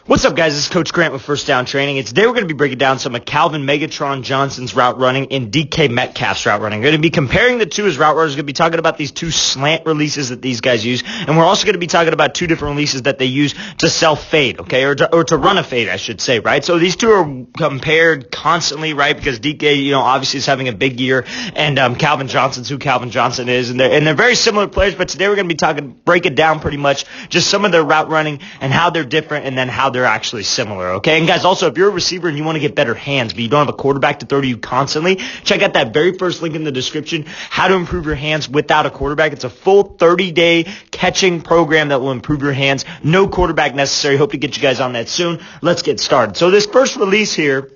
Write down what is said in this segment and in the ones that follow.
What's up, guys? This is Coach Grant with First Down Training. Today we're going to be breaking down some of Calvin Megatron Johnson's route running and DK Metcalf's route running. We're going to be comparing the two as route runners. We're going to be talking about these two slant releases that these guys use, and we're also going to be talking about two different releases that they use to self-fade, okay, or to run a fade, I should say, right? So these two are compared constantly, right, because DK, obviously is having a big year, and Calvin Johnson's who Calvin Johnson is, and they're very similar players, but today we're going to be breaking down pretty much just some of their route running and how they're different, and then how they're actually similar, okay? And guys, also, if you're a receiver and you want to get better hands, but you don't have a quarterback to throw to you constantly, check out that very first link in the description, how to improve your hands without a quarterback. It's a full 30-day catching program that will improve your hands. No quarterback necessary. Hope to get you guys on that soon. Let's get started. So this first release here,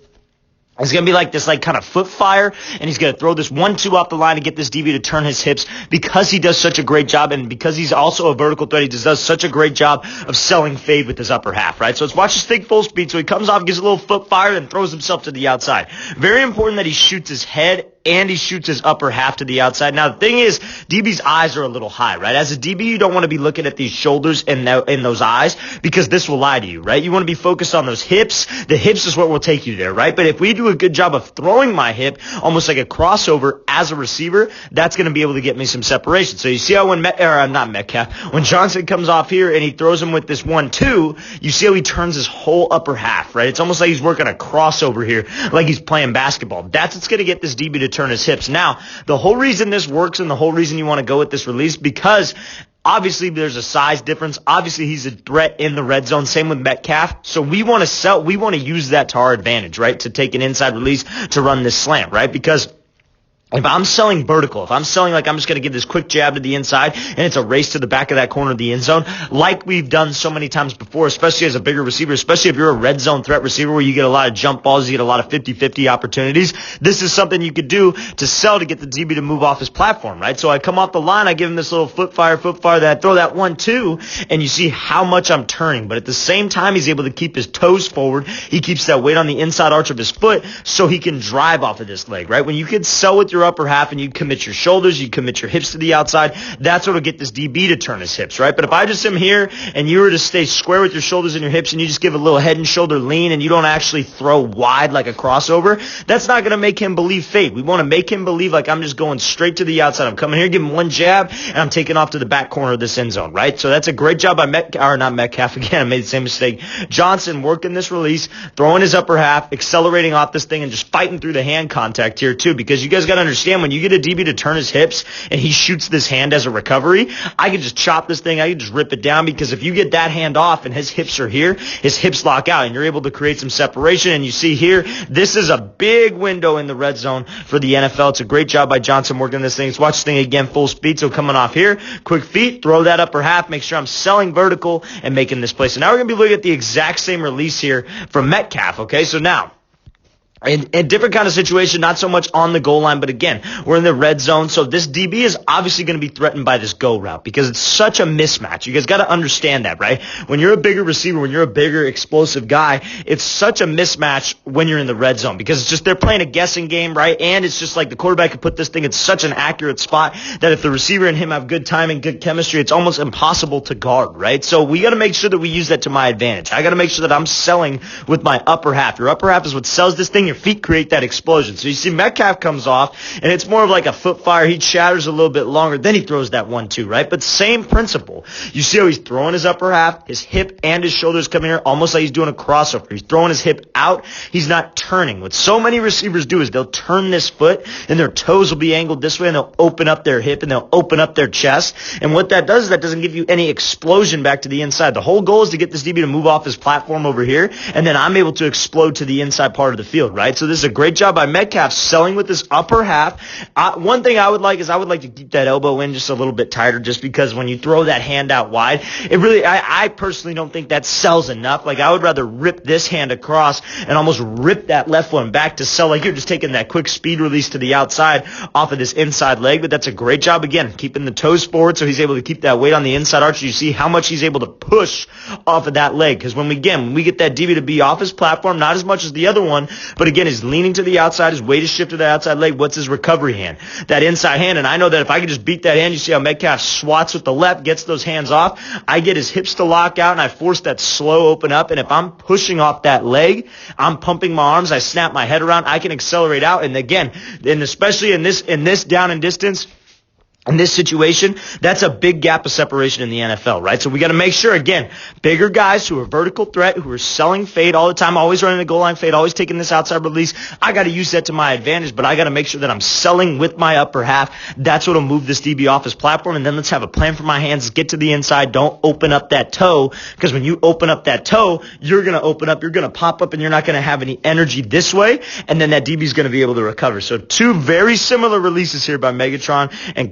it's going to be like this kind of foot fire, and he's going to throw this 1-2 off the line to get this DB to turn his hips because he does such a great job, and because he's also a vertical threat, he just does such a great job of selling fade with his upper half, right? So let's watch this thing full speed. So he comes off, gives a little foot fire, and throws himself to the outside. Very important that he shoots his head and he shoots his upper half to the outside. Now, the thing is, DB's eyes are a little high, right? As a DB, you don't want to be looking at these shoulders and those eyes because this will lie to you, right? You want to be focused on those hips. The hips is what will take you there, right? But if we do a good job of throwing my hip, almost like a crossover as a receiver, that's going to be able to get me some separation. So you see how when Johnson comes off here and he throws him with this 1-2, you see how he turns his whole upper half, right? It's almost like he's working a crossover here, like he's playing basketball. That's what's going to get this DB to turn his hips. Now, the whole reason this works and the whole reason you want to go with this release, because obviously there's a size difference. Obviously he's a threat in the red zone. Same with Metcalf. So we want to use that to our advantage, right? To take an inside release to run this slant, right? Because if I'm selling vertical, if I'm selling like I'm just going to give this quick jab to the inside and it's a race to the back of that corner of the end zone, like we've done so many times before, especially as a bigger receiver, especially if you're a red zone threat receiver where you get a lot of jump balls, you get a lot of 50-50 opportunities, this is something you could do to sell to get the DB to move off his platform, right? So I come off the line, I give him this little foot fire, that I throw that 1-2, and you see how much I'm turning. But at the same time, he's able to keep his toes forward. He keeps that weight on the inside arch of his foot so he can drive off of this leg, right? When you can sell with your upper half and you commit your shoulders, you commit your hips to the outside, that's what will get this DB to turn his hips, right? But if I just am here and you were to stay square with your shoulders and your hips and you just give a little head and shoulder lean and you don't actually throw wide like a crossover, that's not going to make him believe fade. We want to make him believe like I'm just going straight to the outside. I'm coming here, giving one jab, and I'm taking off to the back corner of this end zone, right? So that's a great job by Metcalf. Again, I made the same mistake. Johnson working this release, throwing his upper half, accelerating off this thing, and just fighting through the hand contact here too, because you guys got to understand, when you get a DB to turn his hips and he shoots this hand as a recovery, I can just chop this thing, I can just rip it down, because if you get that hand off and his hips are here, his hips lock out and you're able to create some separation. And you see here, this is a big window in the red zone for the NFL. It's a great job by Johnson working this thing. Let's watch this thing again full speed. So coming off here, quick feet, throw that upper half, make sure I'm selling vertical and making this play. So now we're going to be looking at the exact same release here from Metcalf, okay? So now, in a different kind of situation, not so much on the goal line, but again, we're in the red zone. So this DB is obviously going to be threatened by this go route because it's such a mismatch. You guys got to understand that, right? When you're a bigger receiver, when you're a bigger explosive guy, it's such a mismatch when you're in the red zone because it's just they're playing a guessing game, right? And it's just like the quarterback could put this thing in such an accurate spot that if the receiver and him have good timing, good chemistry, it's almost impossible to guard, right? So we got to make sure that we use that to my advantage. I got to make sure that I'm selling with my upper half. Your upper half is what sells this thing. Your feet create that explosion. So you see Metcalf comes off, and it's more of like a foot fire. He shatters a little bit longer, then he throws that 1-2, right? But same principle. You see how he's throwing his upper half, his hip and his shoulders coming here, almost like he's doing a crossover. He's throwing his hip out. He's not turning. What so many receivers do is they'll turn this foot, and their toes will be angled this way, and they'll open up their hip, and they'll open up their chest. And what that does is that doesn't give you any explosion back to the inside. The whole goal is to get this DB to move off his platform over here, and then I'm able to explode to the inside part of the field, right? So this is a great job by Metcalf selling with his upper half. One thing I would like to keep that elbow in just a little bit tighter, just because when you throw that hand out wide, it really, I personally don't think that sells enough. Like, I would rather rip this hand across and almost rip that left one back to sell like you're just taking that quick speed release to the outside off of this inside leg. But that's a great job, again, keeping the toes forward so he's able to keep that weight on the inside arch. You see how much he's able to push off of that leg, because when we get that DB to be off his platform, not as much as the other one, but again, he's leaning to the outside. His weight is shifted to the outside leg. What's his recovery hand? That inside hand. And I know that if I could just beat that hand, you see how Metcalf swats with the left, gets those hands off. I get his hips to lock out, and I force that slow open up. And if I'm pushing off that leg, I'm pumping my arms. I snap my head around. I can accelerate out. And again, and especially in this down and distance, in this situation, that's a big gap of separation in the NFL, right? So we got to make sure, again, bigger guys who are vertical threat, who are selling fade all the time, always running a goal line fade, always taking this outside release. I got to use that to my advantage, but I got to make sure that I'm selling with my upper half. That's what'll move this DB off his platform. And then let's have a plan for my hands. Get to the inside. Don't open up that toe, because when you open up that toe, you're going to open up, you're going to pop up, and you're not going to have any energy this way. And then that DB is going to be able to recover. So two very similar releases here by Megatron and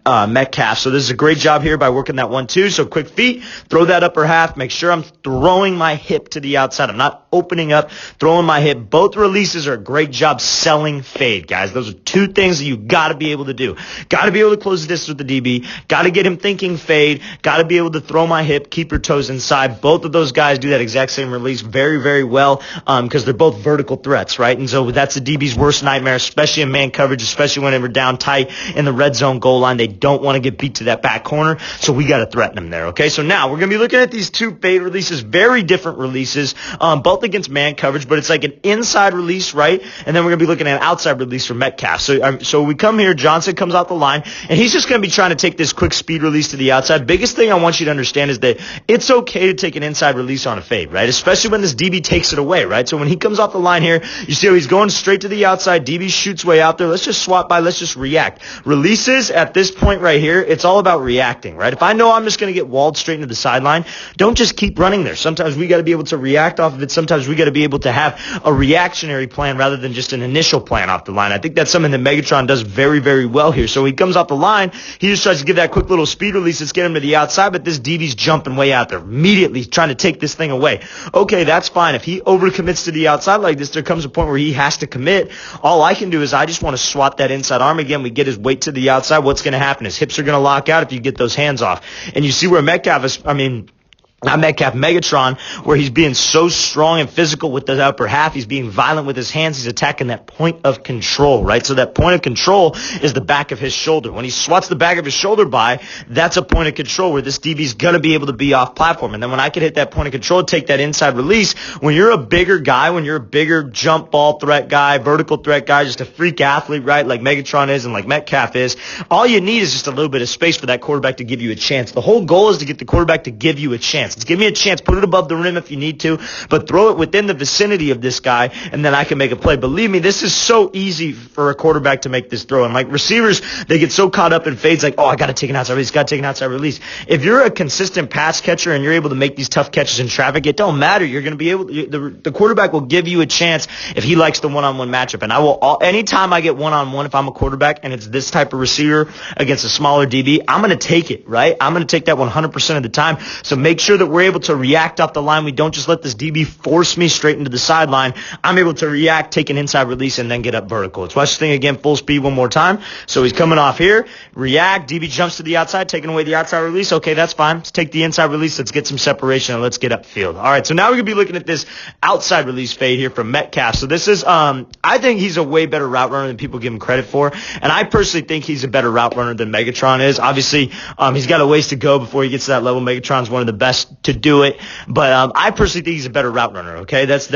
Metcalf. So this is a great job here by working that 1-2. So quick feet, throw that upper half, make sure I'm throwing my hip to the outside. I'm not opening up, throwing my hip. Both releases are a great job selling fade, guys. Those are two things that you got to be able to do. Got to be able to close the distance with the DB. Got to get him thinking fade. Got to be able to throw my hip, keep your toes inside. Both of those guys do that exact same release very, very well because they're both vertical threats, right? And so that's the DB's worst nightmare, especially in man coverage, especially when we're down tight in the red zone goal line. They don't want to get beat to that back corner, so we got to threaten them there, okay? So now we're going to be looking at these two fade releases, very different releases, both against man coverage, but it's like an inside release, right? And then we're going to be looking at an outside release for Metcalf. So we come here, Johnson comes out the line, and he's just going to be trying to take this quick speed release to the outside. Biggest thing I want you to understand is that it's okay to take an inside release on a fade, right? Especially when this DB takes it away, right? So when he comes off the line here, you see how he's going straight to the outside. DB shoots way out there. Let's just swap by. Let's just react. Releases at this point right here, it's all about reacting, right? If I know I'm just going to get walled straight into the sideline, don't just keep running there. Sometimes we got to be able to react off of it. Sometimes we got to be able to have a reactionary plan rather than just an initial plan off the line. I think that's something that Megatron does very, very well here. So he comes off the line, he just tries to give that quick little speed release. Let's get him to the outside, but this DB's jumping way out there, immediately trying to take this thing away. Okay, that's fine. If he overcommits to the outside like this, there comes a point where he has to commit. All I can do is I just want to swat that inside arm again. We get his weight to the outside. What's going to happen? His hips are going to lock out if you get those hands off. And you see where Megatron, where he's being so strong and physical with the upper half. He's being violent with his hands. He's attacking that point of control, right? So that point of control is the back of his shoulder. When he swats the back of his shoulder by, that's a point of control where this DB's going to be able to be off platform. And then when I can hit that point of control, take that inside release, when you're a bigger guy, when you're a bigger jump ball threat guy, vertical threat guy, just a freak athlete, right, like Megatron is and like Metcalf is, all you need is just a little bit of space for that quarterback to give you a chance. The whole goal is to get the quarterback to give you a chance. Give me a chance. Put it above the rim if you need to, but throw it within the vicinity of this guy, and then I can make a play. Believe me, this is so easy for a quarterback to make this throw. And like receivers, they get so caught up in fades like, oh, I got to take an outside release, got to take an outside release. If you're a consistent pass catcher and you're able to make these tough catches in traffic, it don't matter. You're going to be able to, the quarterback will give you a chance if he likes the one-on-one matchup. And anytime I get one-on-one, if I'm a quarterback and it's this type of receiver against a smaller DB, I'm going to take it, right? I'm going to take that 100% of the time. So make sure that we're able to react off the line. We don't just let this DB force me straight into the sideline. I'm able to react, take an inside release, and then get up vertical. Let's watch this thing again, full speed one more time. So he's coming off here. React. DB jumps to the outside, taking away the outside release. Okay, that's fine. Let's take the inside release. Let's get some separation, and let's get upfield. All right, so now we're going to be looking at this outside release fade here from Metcalf. So this is, I think he's a way better route runner than people give him credit for, and I personally think he's a better route runner than Megatron is. Obviously, he's got a ways to go before he gets to that level. Megatron's one of the best to do it, but I personally think he's a better route runner, okay? That's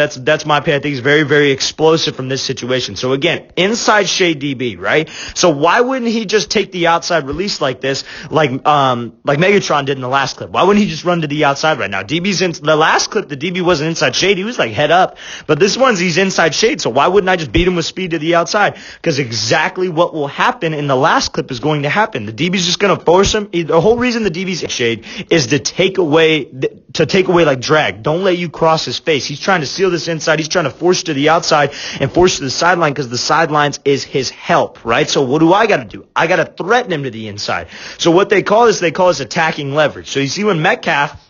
my opinion. I think he's very, very explosive from this situation. So again, inside shade DB, right? So why wouldn't he just take the outside release like this, like Megatron did in the last clip? Why wouldn't he just run to the outside right now? DB's in the last clip, the DB wasn't inside shade. He was like head up. But this one's he's inside shade. So why wouldn't I just beat him with speed to the outside? Because exactly what will happen in the last clip is going to happen. The DB's just going to force him. The whole reason the DB's in shade is to take away like drag. Don't let you cross his face. He's trying to seal this inside. He's trying to force to the outside and force to the sideline because the sidelines is his help, right? So what do I got to do? I got to threaten him to the inside. So what they call this attacking leverage. So you see when Metcalf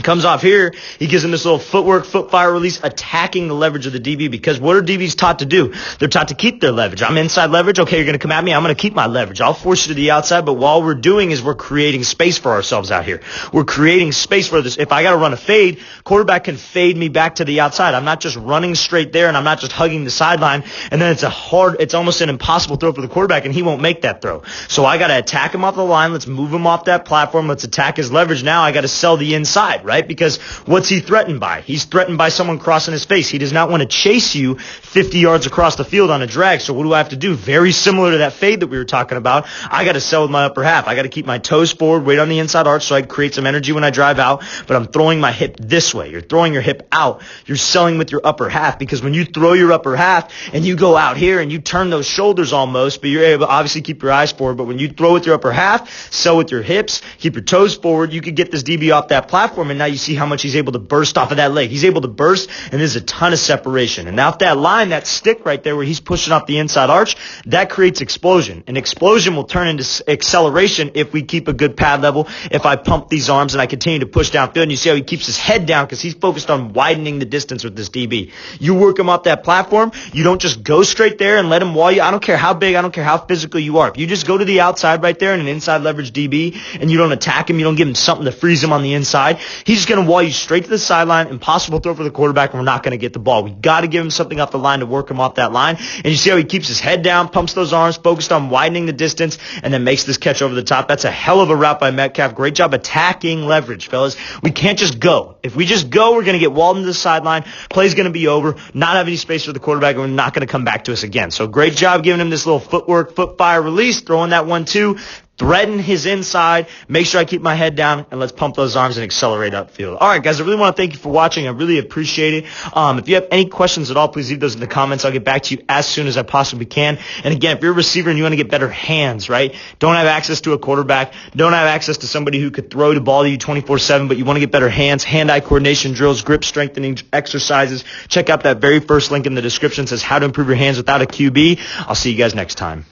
Comes off here, he gives him this little footwork, foot fire release, attacking the leverage of the DB, because what are DBs taught to do? They're taught to keep their leverage. I'm inside leverage. Okay, you're going to come at me. I'm going to keep my leverage. I'll force you to the outside, but all we're doing is we're creating space for ourselves out here. We're creating space for this. If I got to run a fade, quarterback can fade me back to the outside. I'm not just running straight there, and I'm not just hugging the sideline, and then it's almost an impossible throw for the quarterback, and he won't make that throw. So I got to attack him off the line. Let's move him off that platform. Let's attack his leverage. Now I got to sell the inside, right? Because what's he threatened by? He's threatened by someone crossing his face. He does not want to chase you 50 yards across the field on a drag. So what do I have to do? Very similar to that fade that we were talking about. I got to sell with my upper half. I got to keep my toes forward, weight on the inside arch so I create some energy when I drive out, but I'm throwing my hip this way. You're throwing your hip out. You're selling with your upper half, because when you throw your upper half and you go out here and you turn those shoulders almost, but you're able to obviously keep your eyes forward, but when you throw with your upper half, sell with your hips, keep your toes forward, you could get this DB off that platform, and now you see how much he's able to burst off of that leg. He's able to burst, and there's a ton of separation. And now if that line, that stick right there where he's pushing off the inside arch, that creates explosion. And explosion will turn into acceleration if we keep a good pad level, if I pump these arms and I continue to push downfield. And you see how he keeps his head down because he's focused on widening the distance with this DB. You work him off that platform. You don't just go straight there and let him wall you. I don't care how big, I don't care how physical you are. If you just go to the outside right there in an inside leverage DB and you don't attack him, you don't give him something to freeze him on the inside, he's just going to wall you straight to the sideline. Impossible throw for the quarterback, and we're not going to get the ball. We got to give him something off the line to work him off that line. And you see how he keeps his head down, pumps those arms, focused on widening the distance, and then makes this catch over the top. That's a hell of a route by Metcalf. Great job attacking leverage, fellas. We can't just go. If we just go, we're going to get walled into the sideline. Play's going to be over, not have any space for the quarterback, and we're not going to come back to us again. So great job giving him this little footwork, foot fire release, throwing that 1-2. Threaten his inside, make sure I keep my head down, and let's pump those arms and accelerate upfield. All right, guys, I really want to thank you for watching. I really appreciate it. If you have any questions at all, please leave those in the comments. I'll get back to you as soon as I possibly can. And again, if you're a receiver and you want to get better hands, right, don't have access to a quarterback, don't have access to somebody who could throw the ball to you 24/7, but you want to get better hands, hand-eye coordination drills, grip strengthening exercises, check out that very first link in the description. It says how to improve your hands without a QB. I'll see you guys next time.